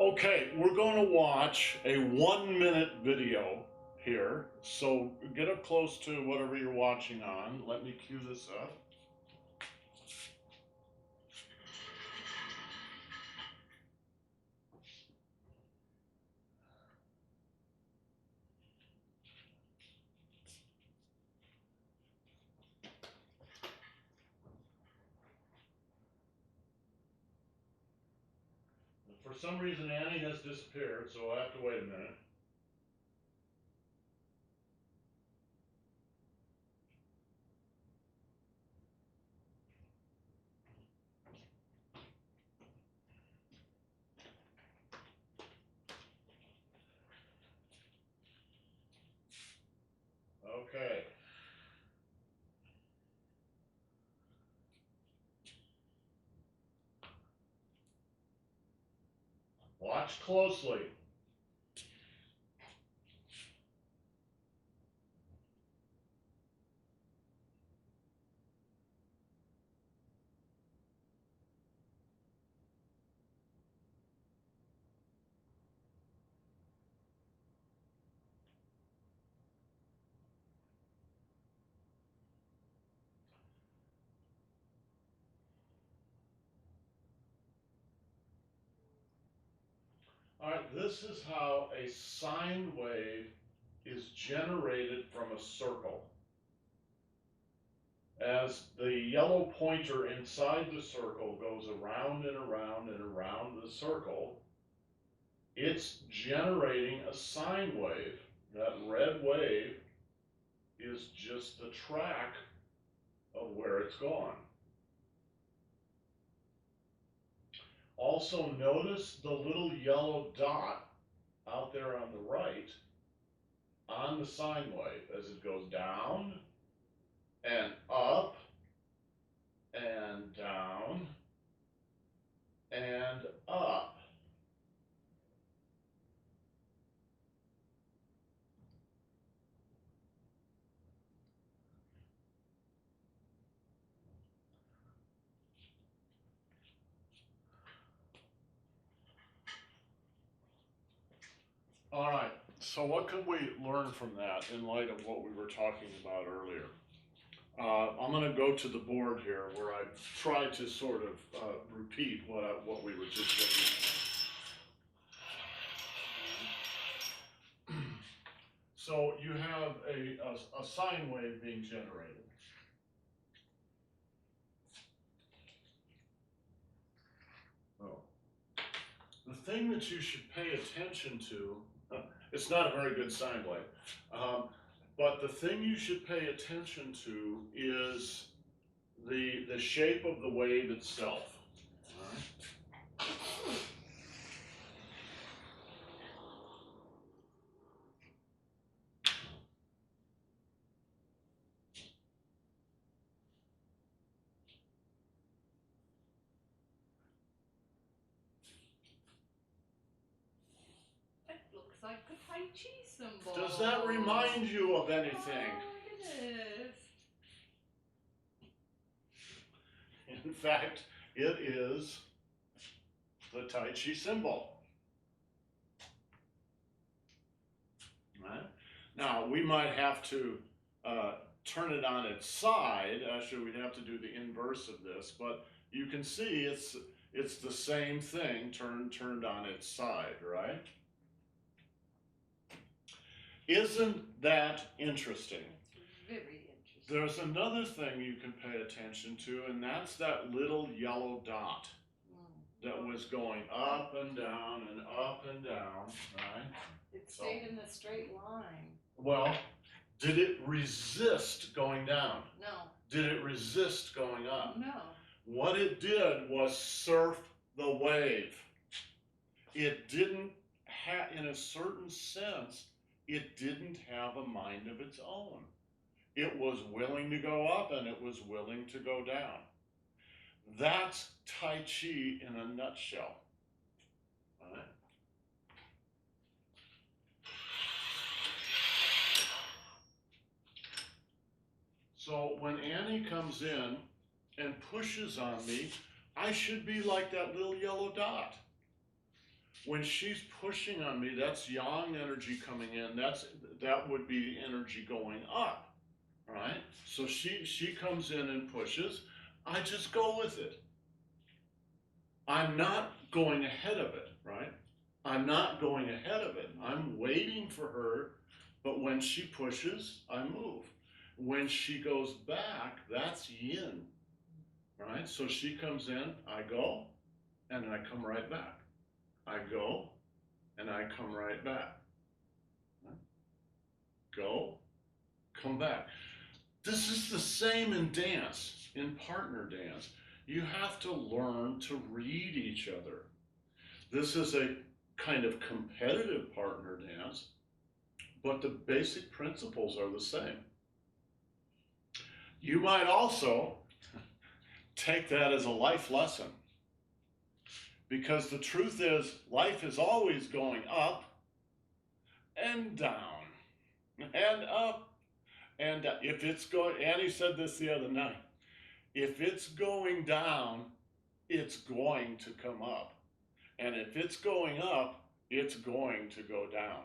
Okay, we're going to watch a 1-minute video here. So get up close to whatever you're watching on. Let me cue this up. For some reason, Annie has disappeared, so I'll have to wait a minute. Okay. Watch closely. All right, this is how a sine wave is generated from a circle. As the yellow pointer inside the circle goes around and around and around the circle, it's generating a sine wave. That red wave is just the track of where it's gone. Also notice the little yellow dot out there on the right on the sine wave as it goes down and up and down and up. All right, so what could we learn from that in light of what we were talking about earlier? I'm going to go to the board here where I tried to sort of repeat what we were just looking at. So you have a sine wave being generated. Oh. The thing that you should pay attention to, it's not a very good sine wave, but the thing you should pay attention to is the shape of the wave itself. All right? Like the TAIJI symbol. Does that remind you of anything? Oh, it is. In fact, it is the TAIJI symbol. Right? Now, we might have to turn it on its side. Actually, we'd have to do the inverse of this, but you can see it's the same thing turned on its side, right? Isn't that interesting? Very interesting. There's another thing you can pay attention to, and that's that little yellow dot that was going up and down and up and down, right? It stayed in a straight line. Well, did it resist going down? No. Did it resist going up? No. What it did was surf the wave. It didn't have, in a certain sense, it didn't have a mind of its own. It was willing to go up and it was willing to go down. That's TAIJI in a nutshell. All right. So when Annie comes in and pushes on me, I should be like that little yellow dot. When she's pushing on me, that's yang energy coming in. That would be energy going up, right? So she comes in and pushes. I just go with it. I'm not going ahead of it, right? I'm not going ahead of it. I'm waiting for her, but when she pushes, I move. When she goes back, that's yin, right? So she comes in, I go, and I come right back. I go, and I come right back. Go, come back. This is the same in dance, in partner dance. You have to learn to read each other. This is a kind of competitive partner dance, but the basic principles are the same. You might also take that as a life lesson, because the truth is, life is always going up and down and up. And if it's going, Annie said this the other night, if it's going down, it's going to come up. And if it's going up, it's going to go down.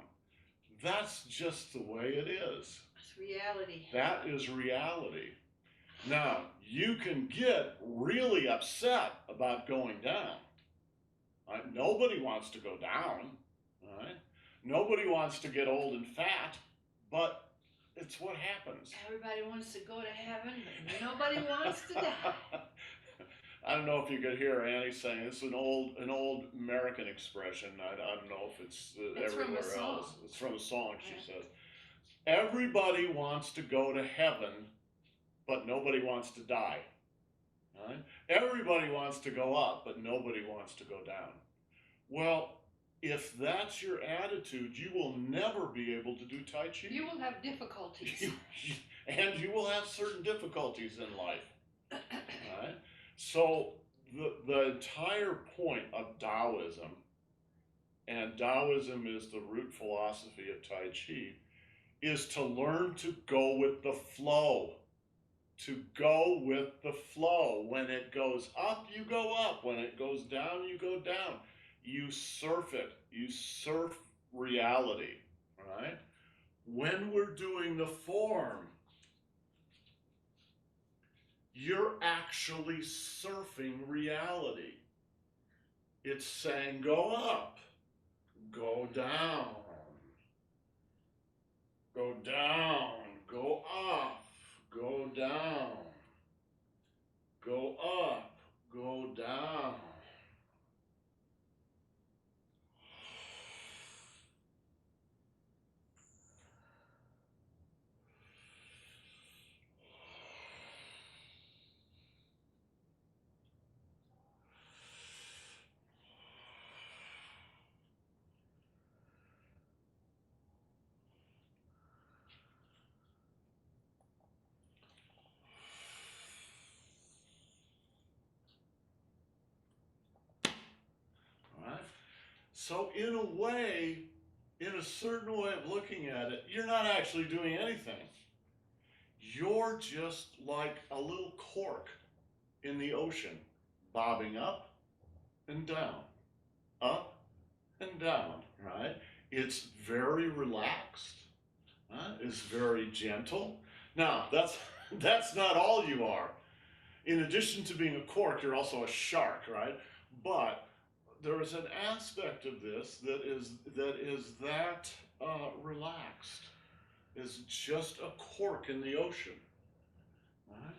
That's just the way it is. It's reality. That is reality. Now, you can get really upset about going down. Right? Nobody wants to go down. Right? Nobody wants to get old and fat, but it's what happens. Everybody wants to go to heaven, but nobody wants to die. I don't know if you could hear Annie saying it's an old American expression. I don't know if it's everywhere from a else. song. It's from a song. She Yeah. says, "Everybody wants to go to heaven, but nobody wants to die. Right? Everybody wants to go up, but nobody wants to go down." Well, if that's your attitude, you will never be able to do Tai Chi. You will have difficulties. And you will have certain difficulties in life. Right? So the entire point of Taoism, and Taoism is the root philosophy of Tai Chi, is to learn to go with the flow. To go with the flow. When it goes up, you go up. When it goes down, you go down. You surf it. You surf reality, right? When we're doing the form, you're actually surfing reality. It's saying go up, go down, go down, go up, go down, go up, go down. Right? So in a way, in a certain way of looking at it, you're not actually doing anything. You're just like a little cork in the ocean, bobbing up and down, up and down, right? It's very relaxed. It's very gentle. Now, that's not all you are. In addition to being a cork, you're also a shark, right? But there is an aspect of this that is relaxed. Is just a cork in the ocean, right?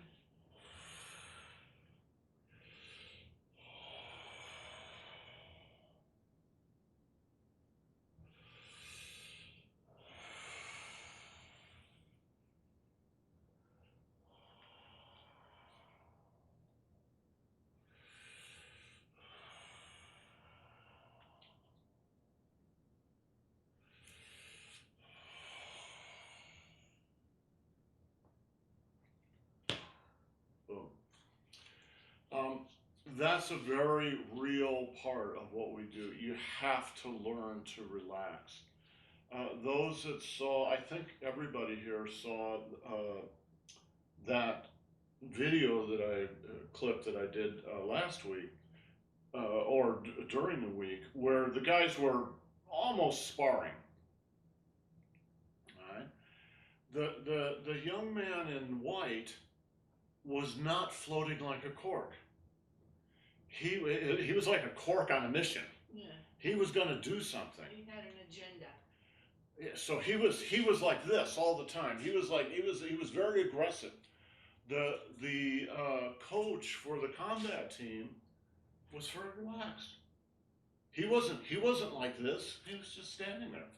Boom. That's a very real part of what we do. You have to learn to relax. Those that saw, I think everybody here saw that video that I clipped that I did last week or during the week where the guys were almost sparring. All right. The young man in white was not floating like a cork. He was like a cork on a mission. Yeah. He was going to do something. He had an agenda. So he was like this all the time. He was very aggressive. The coach for the combat team was very relaxed. He wasn't like this. He was just standing there,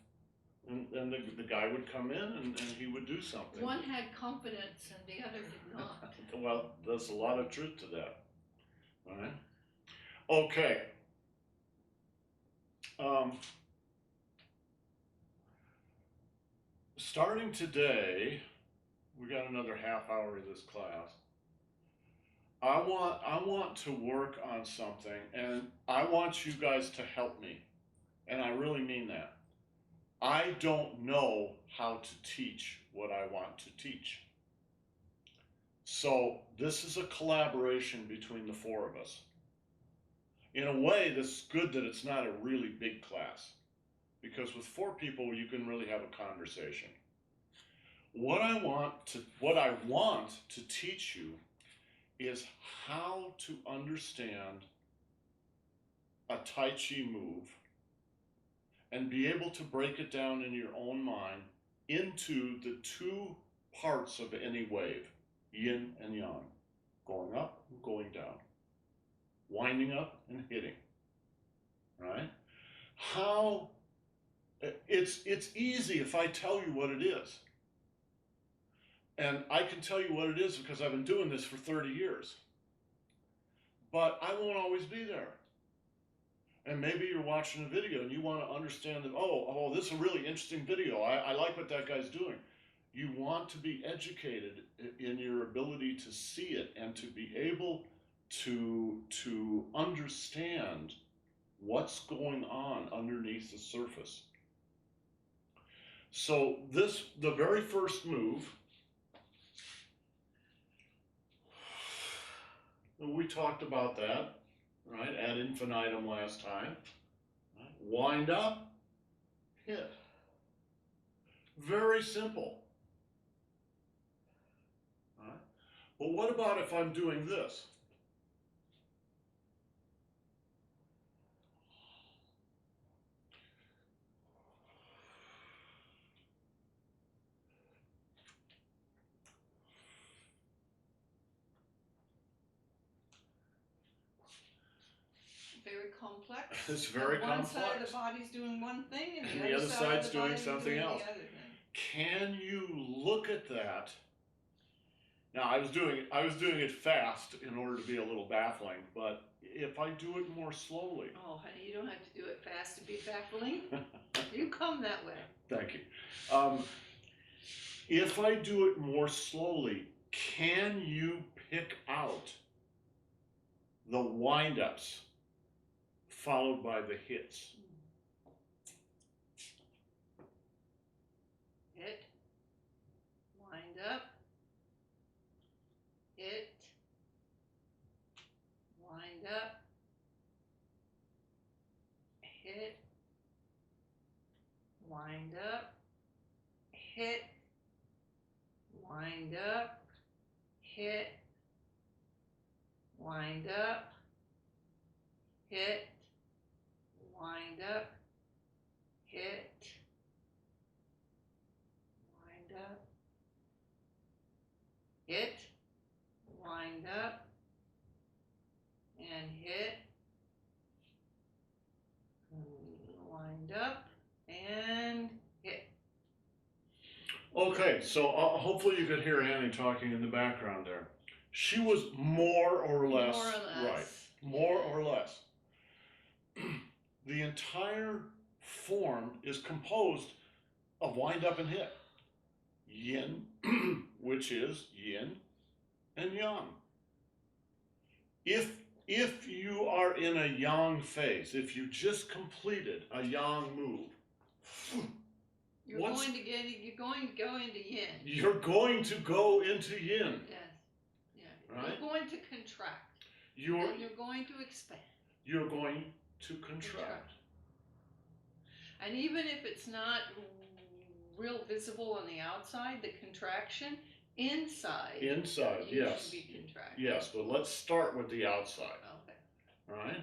and the guy would come in and he would do something. One had confidence and the other did not. Well, there's a lot of truth to that. All right. Okay. Starting today, we got another half hour of this class. I want to work on something, and I want you guys to help me. And I really mean that. I don't know how to teach what I want to teach. So this is a collaboration between the four of us. In a way, this is good that it's not a really big class, because with four people, you can really have a conversation. What I want to teach you is how to understand a Tai Chi move and be able to break it down in your own mind into the two parts of any wave, yin and yang, going up and going down, winding up and hitting, right? How, it's easy if I tell you what it is. And I can tell you what it is because I've been doing this for 30 years. But I won't always be there. And maybe you're watching a video and you want to understand that, oh, this is a really interesting video. I like what that guy's doing. You want to be educated in your ability to see it and to be able to understand what's going on underneath the surface. So the very first move, we talked about that, right, ad infinitum last time. Right? Wind up, hit. Very simple. Right? But what about if I'm doing this? Very complex. It's very complex. One side of the body's doing one thing, and the other side's doing body's something doing else. The other thing. Can you look at that? Now I was doing it fast in order to be a little baffling, but if I do it more slowly. Oh, honey, you don't have to do it fast to be baffling. You come that way. Thank you. If I do it more slowly, can you pick out the wind-ups followed by the hits? Hit, wind up, hit, wind up, hit, wind up, hit, wind up, hit, wind up, hit, wind up, hit, wind up, hit, wind up, and hit, wind up, and hit. Okay, so hopefully you could hear Annie talking in the background there. She was more or less right. More or less. The entire form is composed of wind up and hit. Yin, which is yin, and yang. If you are in a yang phase, if you just completed a yang move, you're going to go into yin. You're going to go into yin. Yes. Yeah. Right? You're going to contract. You're going to expand. you're going to contract. And even if it's not real visible on the outside, the contraction inside. Inside, You yes. should be contracting. Yes, but let's start with the outside. Okay. All right?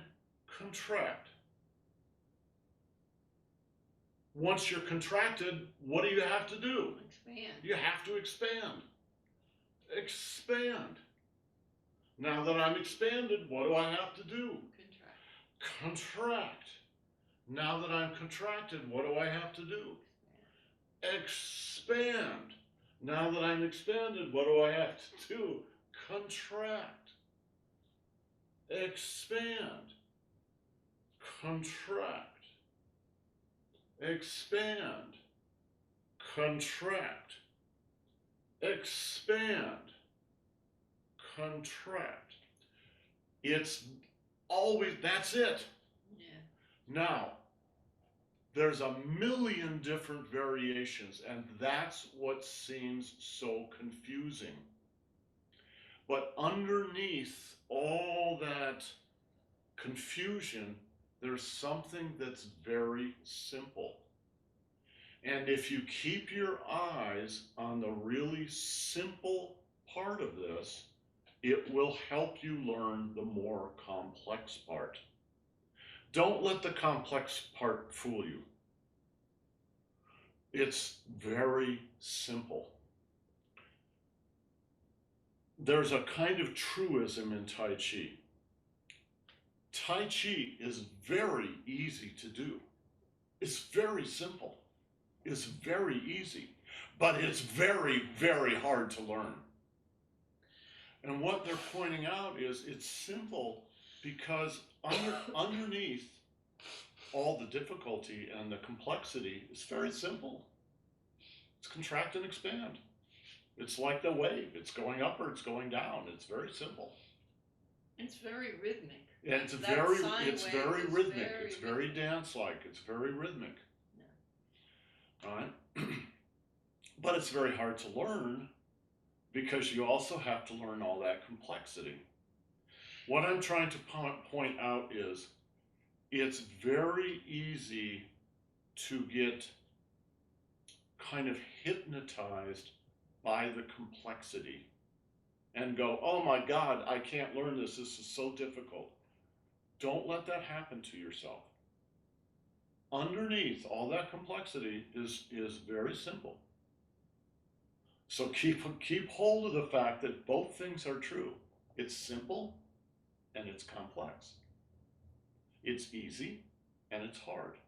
Contract. Once you're contracted, what do you have to do? Expand. You have to expand. Expand. Now that I'm expanded, what do I have to do? Contract. Contract. Now that I'm contracted, what do I have to do? Expand. Now that I'm expanded, what do I have to do? Contract. Expand. Contract. Expand. Contract. Expand. Contract. It's always, that's it. Yeah. Now, there's a million different variations, and that's what seems so confusing. But underneath all that confusion, there's something that's very simple. And if you keep your eyes on the really simple part of this, it will help you learn the more complex part. Don't let the complex part fool you. It's very simple. There's a kind of truism in Tai Chi. Tai Chi is very easy to do. It's very simple. It's very easy, but it's very, very hard to learn. And what they're pointing out is it's simple because underneath all the difficulty and the complexity is very simple. It's contract and expand. It's like the wave. It's going up or it's going down. It's very simple. It's very rhythmic. And it's very rhythmic. It's very dance-like. It's very rhythmic. Yeah. All right? But it's very hard to learn because you also have to learn all that complexity. What I'm trying to point out is it's very easy to get kind of hypnotized by the complexity and go, oh my God, I can't learn this. This is so difficult. Don't let that happen to yourself. Underneath all that complexity is very simple. So keep hold of the fact that both things are true. It's simple and it's complex. It's easy and it's hard.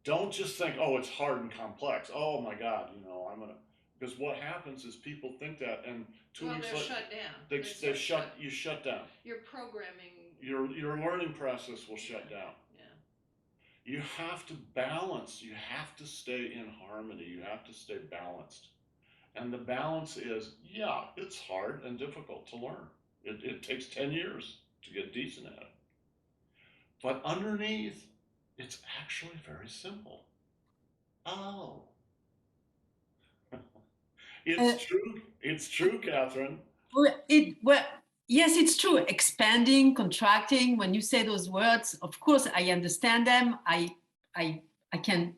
Don't just think, oh, it's hard and complex. Oh my God, I'm gonna. Because what happens is people think that, and 2 weeks later, shut down. You shut down. Your programming. Your learning process will shut down. Yeah. You have to balance. You have to stay in harmony. You have to stay balanced. And the balance is, yeah, it's hard and difficult to learn. It takes 10 years to get decent at it. But underneath, it's actually very simple. Oh. It's true. It's true, Catherine. Yes, it's true. Expanding, contracting. When you say those words, of course, I understand them. I can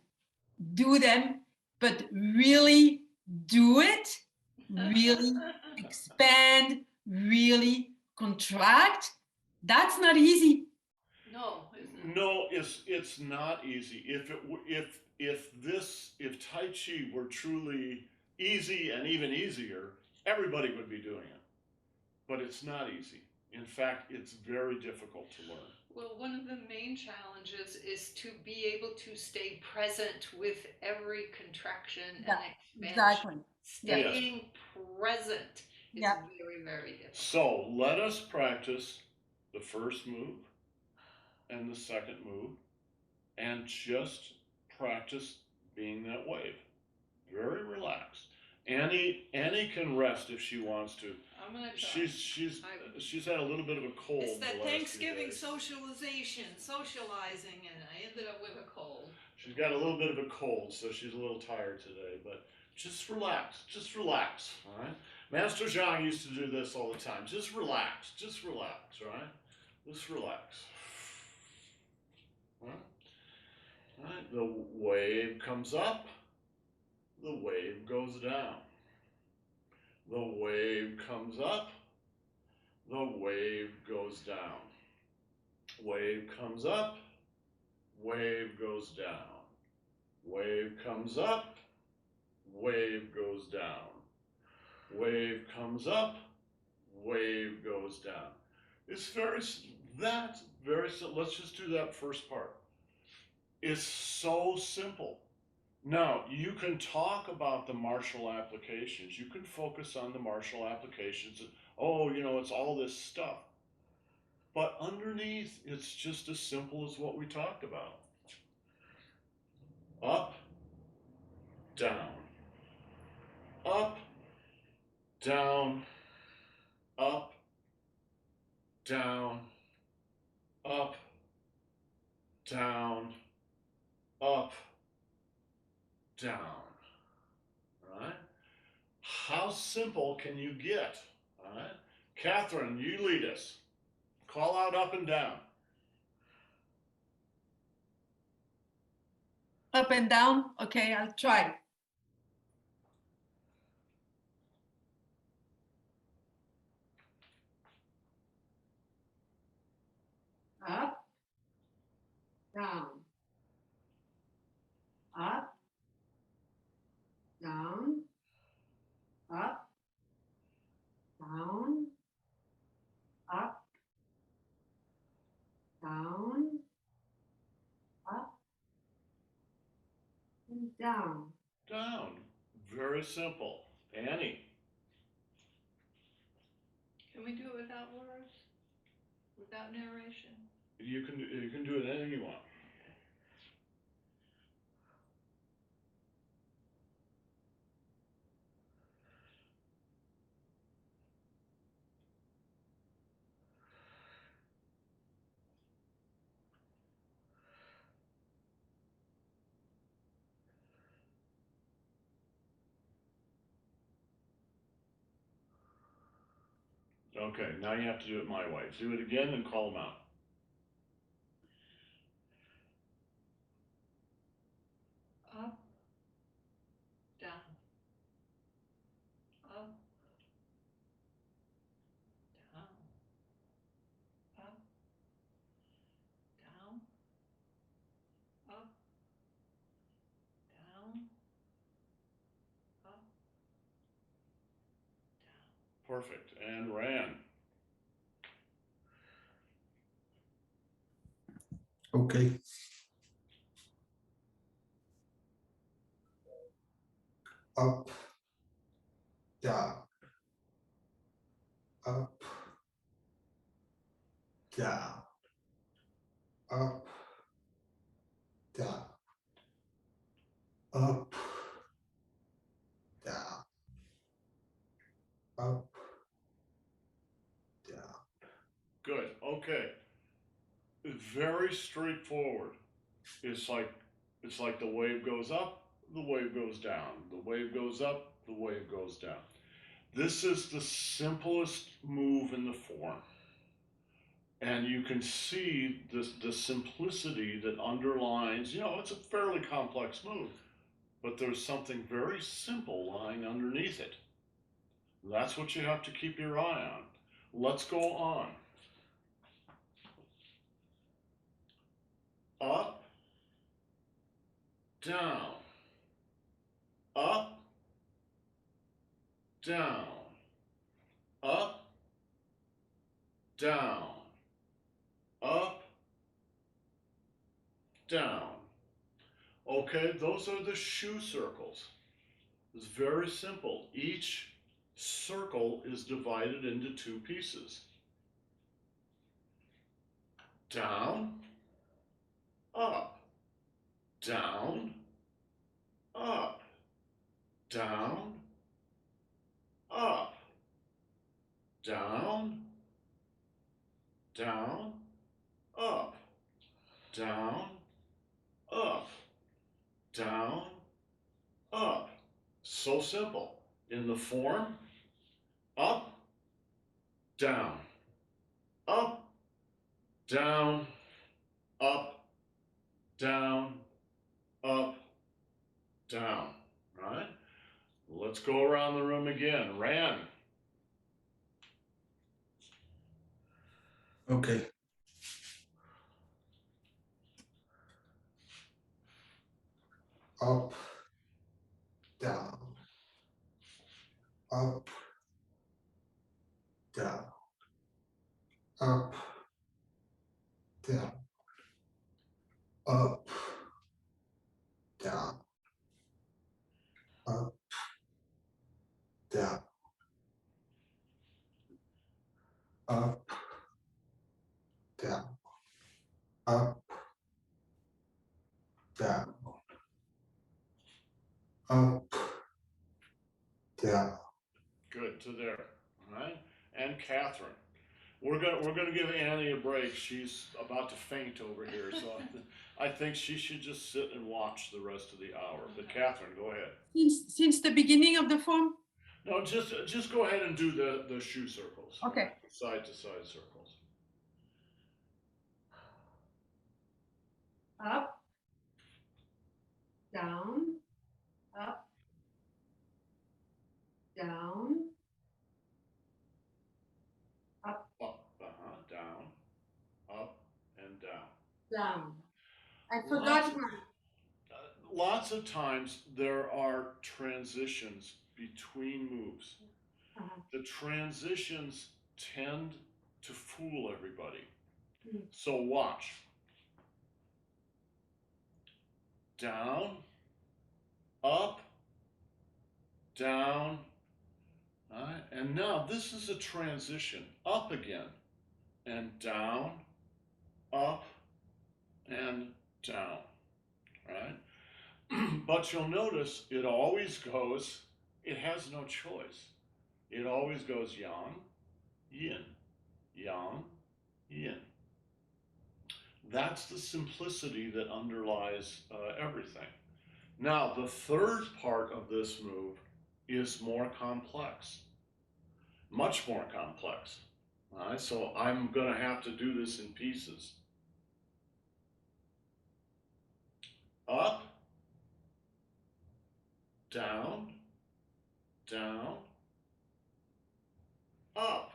do them, but really do it. Really expand. Really contract. That's not easy. No. No, it's not easy. If Tai Chi were truly easy and even easier, everybody would be doing it. But it's not easy. In fact, it's very difficult to learn. Well, one of the main challenges is to be able to stay present with every contraction and expansion. Exactly. Staying present is very, very difficult. So let us practice the first move and the second move and just practice being that wave. Very relaxed. Annie can rest if she wants to. I'm gonna try. She's had a little bit of a cold. It's that Thanksgiving socializing, and I ended up with a cold. She's got a little bit of a cold, so she's a little tired today. But just relax, all right? Master Zhang used to do this all the time. Just relax, right? Just relax. Right? The wave comes up, the wave goes down. The wave comes up, the wave goes down. Wave comes up, wave goes down. Wave comes up, wave goes down. Wave comes up, wave goes down. It's very, that's very, let's just do that first part. It's so simple. Now, you can talk about the Marshall applications. You can focus on the Marshall applications. Oh, you know, it's all this stuff. But underneath, it's just as simple as what we talked about. Up, down. Up, down, up, down, up, down, up, down. All right? How simple can you get? All right? Catherine, you lead us. Call out up and down. Up and down? Okay, I'll try. Up, down, up, down, up, down, up, down, up, and down. Down. Very simple. Annie. Can we do it without words? Without narration? You can do it anything you want. Okay, now you have to do it my way. Do it again and call them out. Up, down, up, down, up, down, up, down, up, down. Perfect. And Ran. Okay. Up, down, up, down, up, down, up, down, up, down. Good. Okay. It's very straightforward. It's like the wave goes up, the wave goes down. The wave goes up, the wave goes down. This is the simplest move in the form. And you can see the simplicity that underlines, you know, it's a fairly complex move, but there's something very simple lying underneath it. That's what you have to keep your eye on. Let's go on. Up, down, up, down, up, down, up, down. Okay, those are the shoe circles. It's very simple. Each circle is divided into two pieces. Down, up, down, up, down, up, down, down, up, down, up, down, up. So simple. In the form, up, down, up, down, up, down, up, down, right? Let's go around the room again. Ran. Okay. Up, down, up, down, up, down, up, down, up, down, up, down, up, down, up, down. Good to there. All right. And Catherine. We're gonna give Annie a break. She's about to faint over here, so I think she should just sit and watch the rest of the hour. But Catherine, go ahead. Since the beginning of the form? No, just go ahead and do the shoe circles. Okay. Right? Side to side circles. Up, down, up, down, Up, down, up, and down. down. I Lots forgot of- one. Lots of times there are transitions between moves. Uh-huh. The transitions tend to fool everybody. Mm. So watch. Down, up, down, all right? And now this is a transition. Up again, and down, up, and down, right? But you'll notice it always goes, it has no choice. It always goes yang, yin, yang, yin. That's the simplicity that underlies everything. Now, the third part of this move is more complex, much more complex. All right, so I'm going to have to do this in pieces. Up, down, down, up.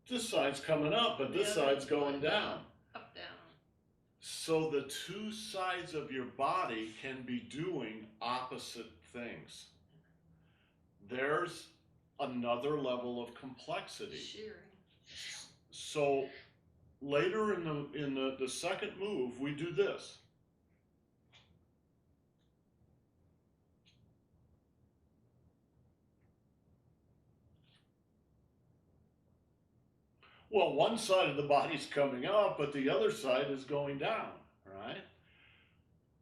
This side's coming up, but this side's going down. Up, down. So the two sides of your body can be doing opposite things. There's another level of complexity. Shearing. So later in the second move, we do this. Well, one side of the body's coming up, but the other side is going down, right?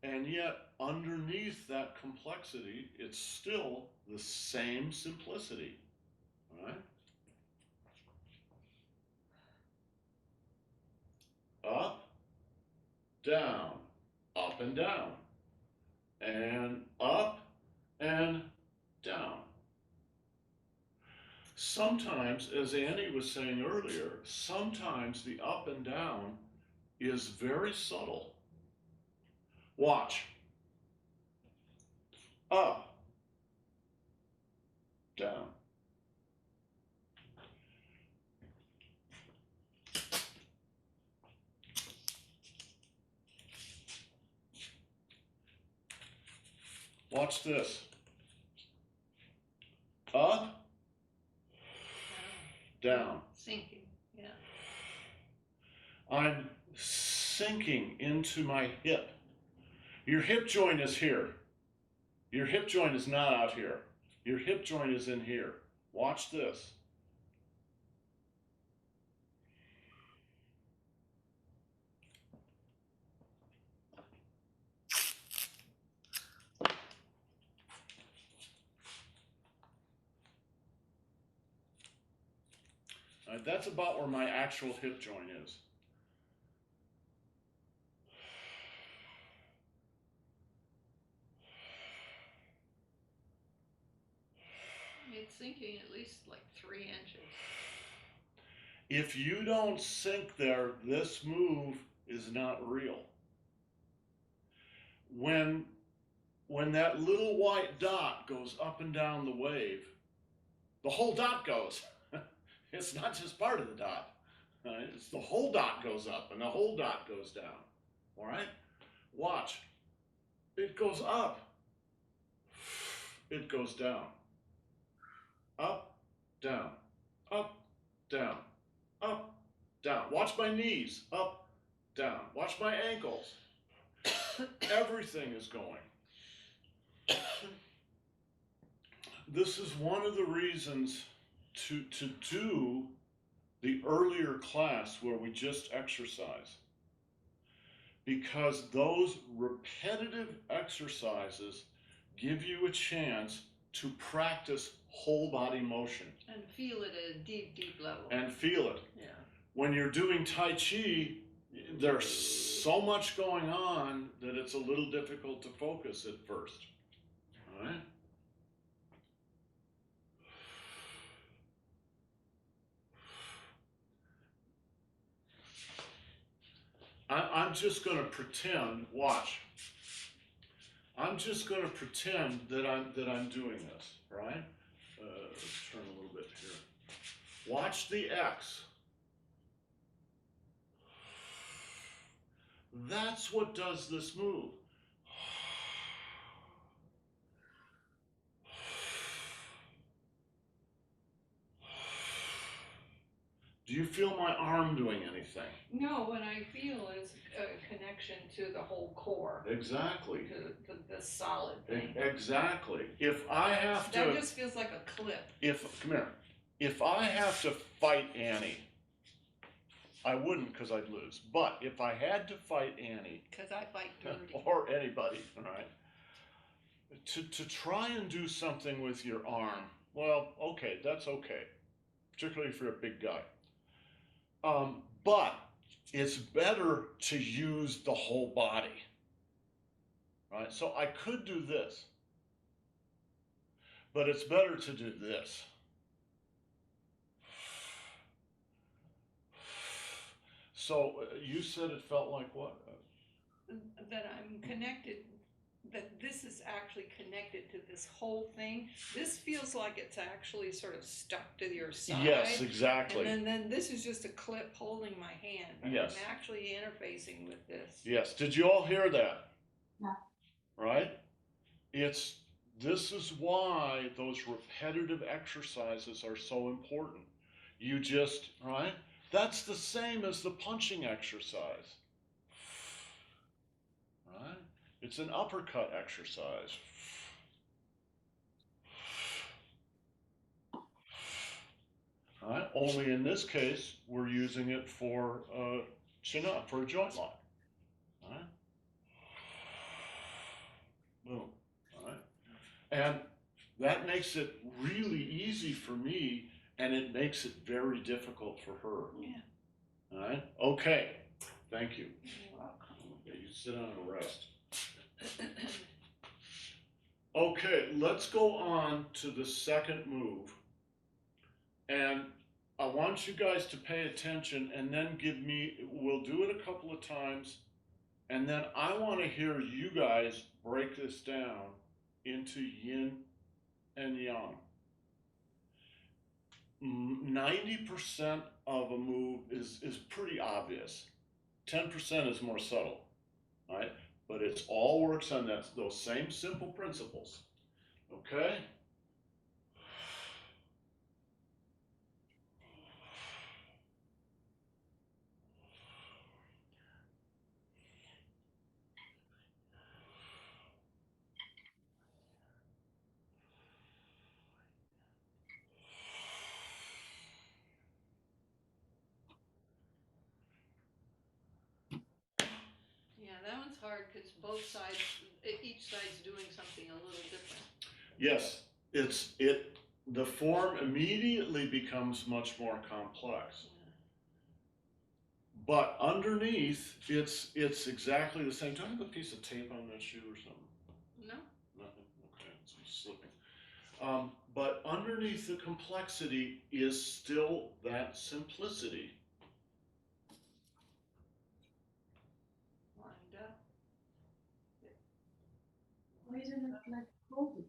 And yet, underneath that complexity, it's still the same simplicity, right? Up, down, up and down, and up and down. Sometimes, as Annie was saying earlier, sometimes the up and down is very subtle. Watch. Up, down. Watch this. Up, down. Sinking, yeah. I'm sinking into my hip. Your hip joint is here. Your hip joint is not out here. Your hip joint is in here. Watch this. That's about where my actual hip joint is. It's sinking at least like 3 inches. If you don't sink there, this move is not real. when that little white dot goes up and down the wave, the whole dot goes. It's not just part of the dot. Right? It's the whole dot goes up and the whole dot goes down. All right? Watch. It goes up. It goes down. Up, down, up, down, up, down. Watch my knees. Up, down. Watch my ankles. Everything is going. This is one of the reasons to do the earlier class where we just exercise. Because those repetitive exercises give you a chance to practice whole body motion. And feel it at a deep, deep level. And feel it. Yeah. When you're doing Tai Chi, there's so much going on that it's a little difficult to focus at first. All right? I'm just going to pretend, watch. I'm just going to pretend that I'm doing this, right? Let's turn a little bit here. Watch the X. That's what does this move. Do you feel my arm doing anything? No, what I feel is a connection to the whole core. Exactly. To the solid thing. Exactly. If I have to... That just feels like a clip. Come here. If I have to fight Annie, I wouldn't because I'd lose. But if I had to fight Annie... Because I fight dirty. Or anybody, all right? To try and do something with your arm, well, okay, that's okay. Particularly if you're a big guy. But it's better to use the whole body, right? So I could do this, but it's better to do this. So you said it felt like what? That I'm connected, that this is actually connected to this whole thing. This feels like it's actually sort of stuck to your side. Yes, exactly. And then this is just a clip holding my hand. But yes. I'm actually interfacing with this. Yes. Did you all hear that? Yeah. Right? This is why those repetitive exercises are so important. You just, right? That's the same as the punching exercise. Right? It's an uppercut exercise. Right? Only in this case, we're using it for chin up, for a joint lock. Right? Boom. Right? And that makes it really easy for me, and it makes it very difficult for her. Yeah. All right? Okay. Thank you. You're welcome. Okay, you sit down and rest. Okay, let's go on to the second move. And I want you guys to pay attention and then we'll do it a couple of times. And then I want to hear you guys break this down into yin and yang. 90% of a move is pretty obvious. 10% is more subtle, right? But it all works on those same simple principles, okay? Yeah, that one's hard because both sides, each side's doing something a little different. Yes, the form immediately becomes much more complex. Yeah. But underneath, it's exactly the same. Do I have a piece of tape on that shoe or something? No? Nothing? Okay, it's just slipping. But underneath the complexity is still that simplicity. Lined up. Why isn't it like folded?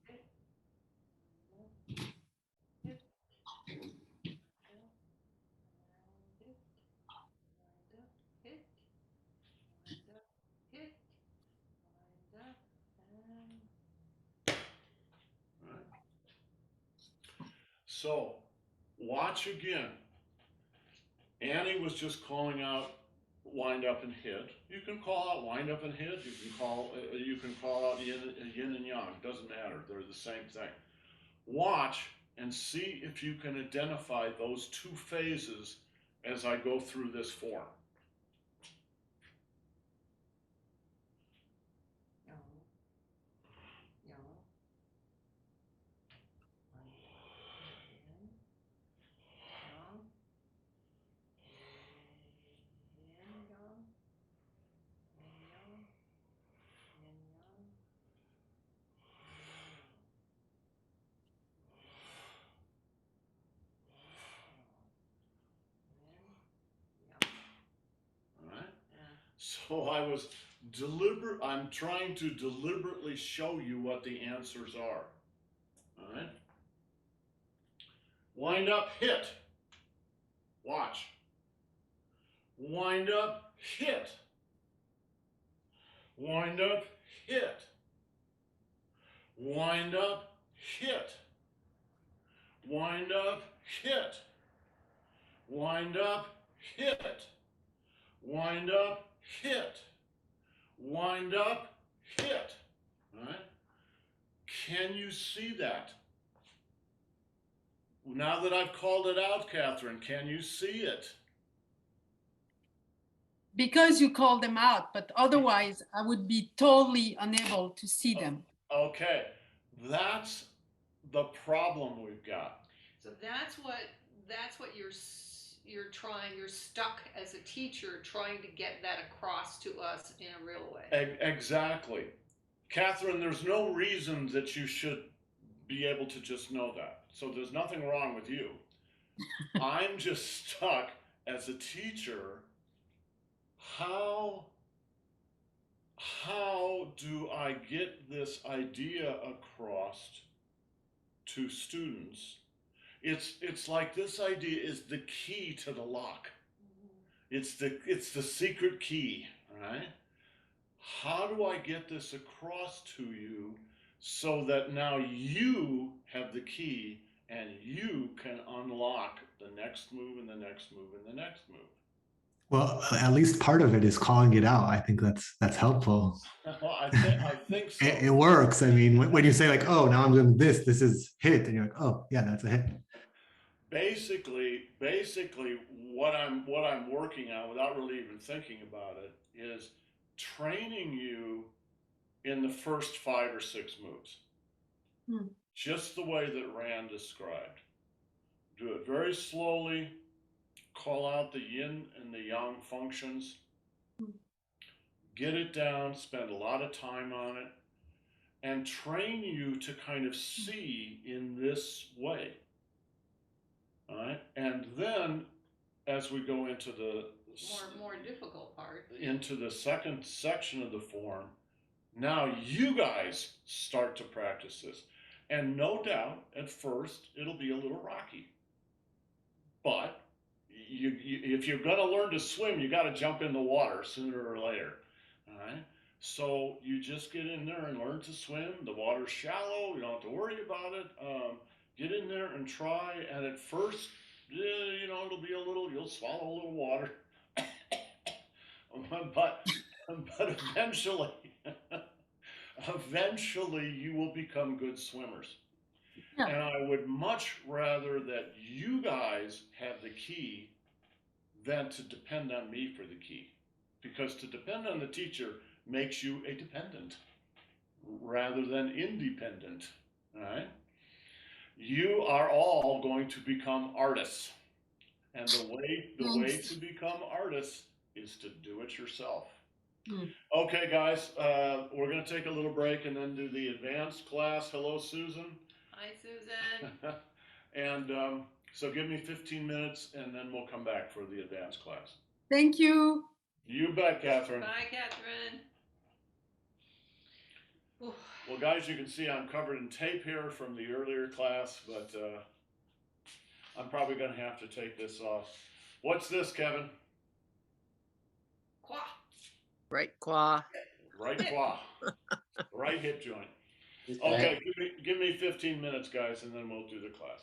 So, watch again. Annie was just calling out wind up and hit. You can call out wind up and hit. You can call out yin and yang. Doesn't matter. They're the same thing. Watch and see if you can identify those two phases as I go through this form. So I'm trying to deliberately show you what the answers are. All right? Wind up, hit. Watch. Wind up, hit. Wind up, hit. Wind up, hit. Wind up, hit. Wind up, hit. Wind up, hit. Wind up, hit. All right? Can you see that? Now that I've called it out, Catherine, can you see it? Because you called them out, but otherwise I would be totally unable to see them. Okay, that's the problem we've got. So that's what you're stuck as a teacher trying to get that across to us in a real way. Exactly. Catherine, there's no reason that you should be able to just know that. So there's nothing wrong with you. I'm just stuck as a teacher. How do I get this idea across to students? It's like this idea is the key to the lock. It's the secret key, right? How do I get this across to you so that now you have the key and you can unlock the next move and the next move and the next move? Well, at least part of it is calling it out. I think that's helpful. Well, I think so. It works. I mean, when you say like, oh, now I'm doing this is hit, and you're like, oh, yeah, that's a hit. Basically, what I'm working on, without really even thinking about it, is training you in the first 5 or 6 moves, just the way that Rand described. Do it very slowly. Call out the yin and the yang functions. Get it down. Spend a lot of time on it, and train you to kind of see in this way. All right, and then as we go into the more difficult part, into the second section of the form, now you guys start to practice this, and no doubt at first it'll be a little rocky, but if you're going to learn to swim, you got to jump in the water sooner or later. All right, so you just get in there and learn to swim. The water's shallow, you don't have to worry about it. Get in there and try, and at first, it'll be you'll swallow a little water, but eventually you will become good swimmers. Yeah. And I would much rather that you guys have the key than to depend on me for the key, because to depend on the teacher makes you a dependent rather than independent. All right? You are all going to become artists, and the way to become artists is to do it yourself. Okay, guys, we're going to take a little break and then do the advanced class. Hello, Susan. Hi, Susan. And so give me 15 minutes, and then we'll come back for the advanced class. Thank you. You bet, Catherine. Bye, Catherine. Oof. Well, guys, you can see I'm covered in tape here from the earlier class, but I'm probably going to have to take this off. What's this, Kevin? Quah. Right qua. Right quad. Right hip joint. He's Okay, give me 15 minutes, guys, and then we'll do the class.